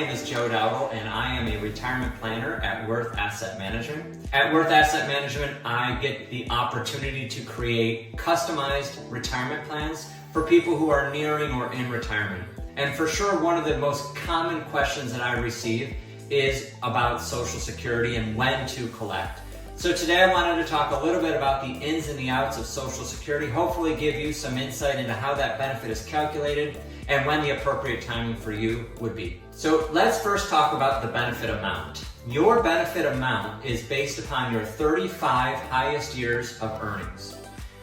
name is Joe Dowdle, and I am a retirement planner at Worth Asset Management. At Worth Asset Management, I get the opportunity to create customized retirement plans for people who are nearing or in retirement. And for sure, one of the most common questions that I receive is about Social Security and when to collect. So today I wanted to talk a little bit about the ins and the outs of Social Security, hopefully give you some insight into how that benefit is calculated and when the appropriate timing for you would be. So let's first talk about the benefit amount. Your benefit amount is based upon your 35 highest years of earnings.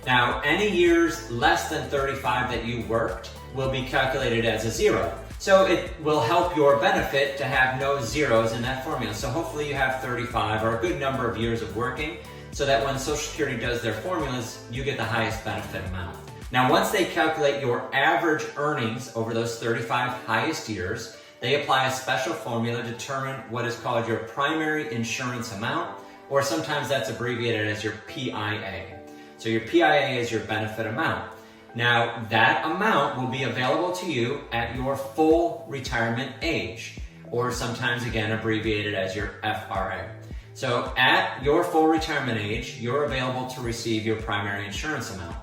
Now, any years less than 35 that you worked will be calculated as a zero. So it will help your benefit to have no zeros in that formula. So hopefully you have 35 or a good number of years of working so that when Social Security does their formulas, you get the highest benefit amount. Now, once they calculate your average earnings over those 35 highest years, they apply a special formula to determine what is called your primary insurance amount, or sometimes that's abbreviated as your PIA. So your PIA is your benefit amount. Now, that amount will be available to you at your full retirement age, or sometimes again abbreviated as your FRA. So at your full retirement age, you're available to receive your primary insurance amount.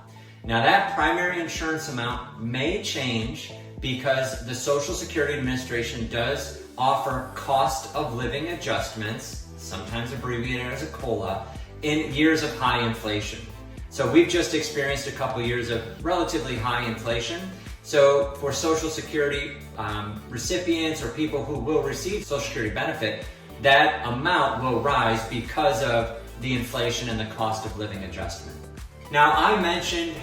Now, that primary insurance amount may change because the Social Security Administration does offer cost of living adjustments, sometimes abbreviated as a COLA, in years of high inflation. So we've just experienced a couple years of relatively high inflation. So for Social Security recipients or people who will receive Social Security benefit, that amount will rise because of the inflation and the cost of living adjustment. Now, I mentioned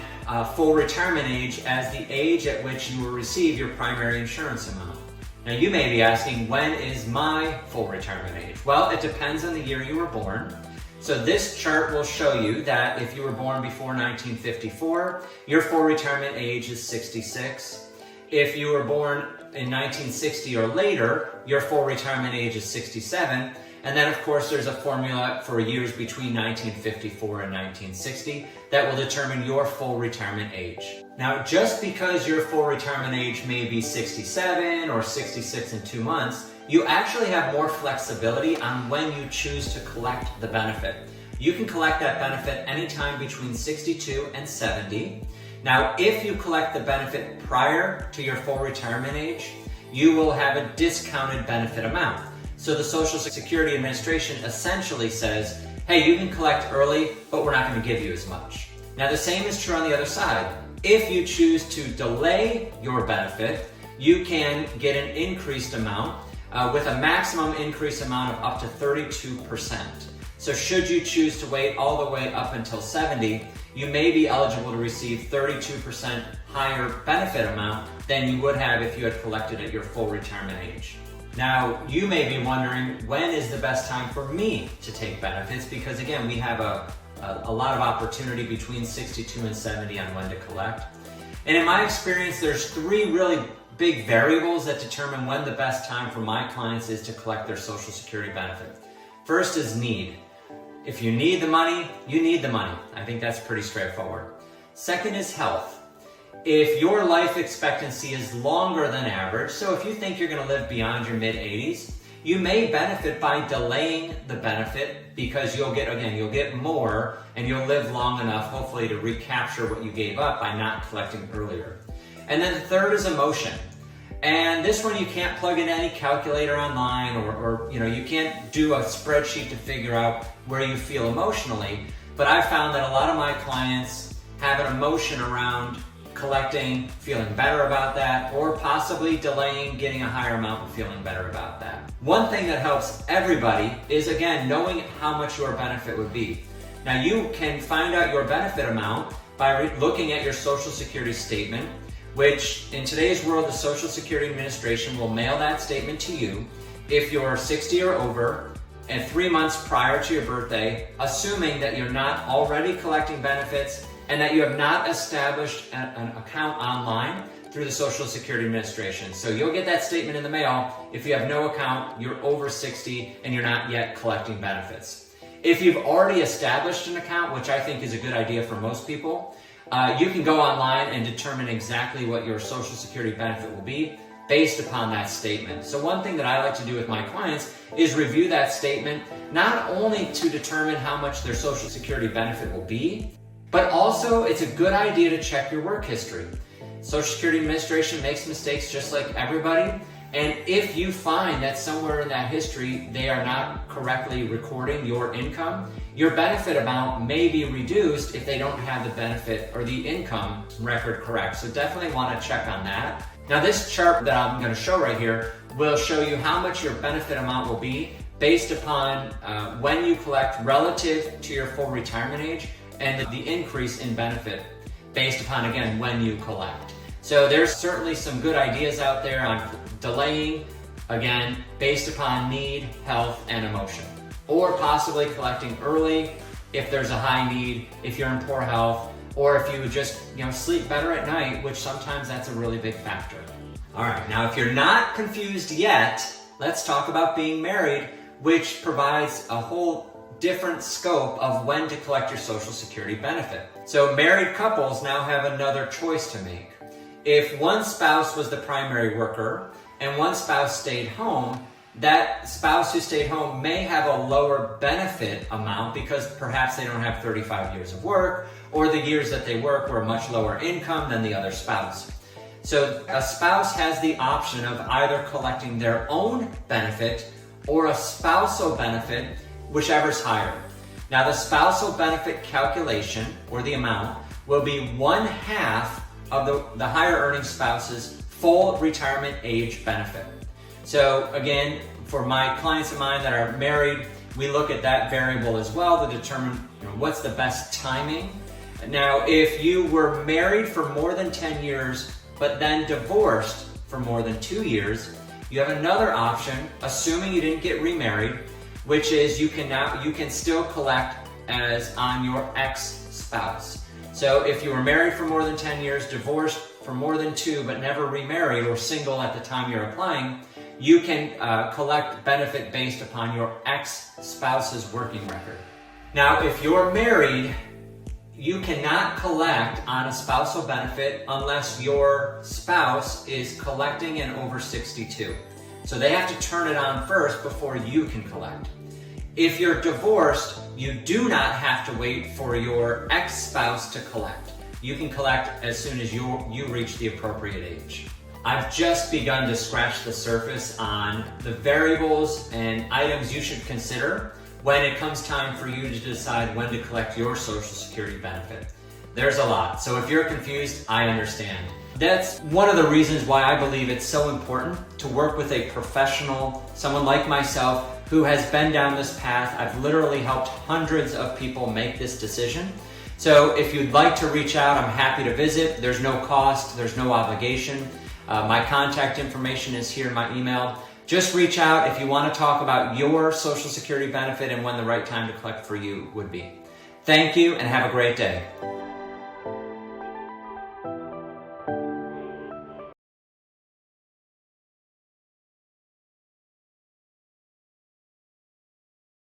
full retirement age as the age at which you will receive your primary insurance amount. Now, you may be asking, when is my full retirement age? Well, it depends on the year you were born. So this chart will show you that if you were born before 1954, your full retirement age is 66. If you were born in 1960 or later, your full retirement age is 67. And then, of course, there's a formula for years between 1954 and 1960 that will determine your full retirement age. Now, just because your full retirement age may be 67 or 66 in 2 months, you actually have more flexibility on when you choose to collect the benefit. You can collect that benefit anytime between 62 and 70. Now, if you collect the benefit prior to your full retirement age, you will have a discounted benefit amount. So the Social Security Administration essentially says, hey, you can collect early, but we're not going to give you as much. Now, the same is true on the other side. If you choose to delay your benefit, you can get an increased amount with a maximum increase amount of up to 32%. So should you choose to wait all the way up until 70, you may be eligible to receive 32% higher benefit amount than you would have if you had collected at your full retirement age. Now, you may be wondering, when is the best time for me to take benefits? Because again, we have a lot of opportunity between 62 and 70 on when to collect. And in my experience, there's 3 really big variables that determine when the best time for my clients is to collect their Social Security benefit. First is need. If you need the money, you need the money. I think that's pretty straightforward. Second is health. If your life expectancy is longer than average, so if you think you're going to live beyond your mid-80s, you may benefit by delaying the benefit because you'll get more and you'll live long enough, hopefully, to recapture what you gave up by not collecting earlier. And then the third is emotion. And this one you can't plug in any calculator online or you can't do a spreadsheet to figure out where you feel emotionally. But I've found that a lot of my clients have an emotion around collecting, feeling better about that, or possibly delaying getting a higher amount and feeling better about that. One thing that helps everybody is, again, knowing how much your benefit would be. Now, you can find out your benefit amount by looking at your Social Security statement, which in today's world, the Social Security Administration will mail that statement to you if you're 60 or over and 3 months prior to your birthday, assuming that you're not already collecting benefits and that you have not established an account online through the Social Security Administration. So you'll get that statement in the mail if you have no account, you're over 60, and you're not yet collecting benefits. If you've already established an account, which I think is a good idea for most people, you can go online and determine exactly what your Social Security benefit will be. based upon that statement. So one thing that I like to do with my clients is review that statement, not only to determine how much their Social Security benefit will be, but also it's a good idea to check your work history. Social Security Administration makes mistakes just like everybody. And if you find that somewhere in that history they are not correctly recording your income, your benefit amount may be reduced if they don't have the benefit or the income record correct. So definitely want to check on that. Now this chart that I'm going to show right here will show you how much your benefit amount will be based upon when you collect relative to your full retirement age and the increase in benefit based upon, again, when you collect. So there's certainly some good ideas out there on delaying, again, based upon need, health, and emotion. Or possibly collecting early if there's a high need, if you're in poor health, or if you just sleep better at night, which sometimes that's a really big factor. All right, now if you're not confused yet, let's talk about being married, which provides a whole different scope of when to collect your Social Security benefit. So married couples now have another choice to make. If one spouse was the primary worker and one spouse stayed home, that spouse who stayed home may have a lower benefit amount because perhaps they don't have 35 years of work, or the years that they work were a much lower income than the other spouse. So a spouse has the option of either collecting their own benefit or a spousal benefit, whichever's higher. Now the spousal benefit calculation, or the amount, will be 1/2 of the higher earning spouse's full retirement age benefit. So again, for my clients of mine that are married, we look at that variable as well to determine what's the best timing. Now, if you were married for more than 10 years, but then divorced for more than 2 years, you have another option, assuming you didn't get remarried, which is you can still collect as on your ex-spouse. So if you were married for more than 10 years, divorced for more than 2, but never remarried or single at the time you're applying, you can collect benefit based upon your ex-spouse's working record. Now, if you're married, you cannot collect on a spousal benefit unless your spouse is collecting and over 62. So they have to turn it on first before you can collect. If you're divorced, you do not have to wait for your ex-spouse to collect. You can collect as soon as you reach the appropriate age. I've just begun to scratch the surface on the variables and items you should consider when it comes time for you to decide when to collect your Social Security benefit. There's a lot, so if you're confused, I understand. That's one of the reasons why I believe it's so important to work with a professional, someone like myself, who has been down this path. I've literally helped hundreds of people make this decision. So if you'd like to reach out, I'm happy to visit. There's no cost, there's no obligation. My contact information is here in my email. Just reach out if you want to talk about your Social Security benefit and when the right time to collect for you would be. Thank you and have a great day.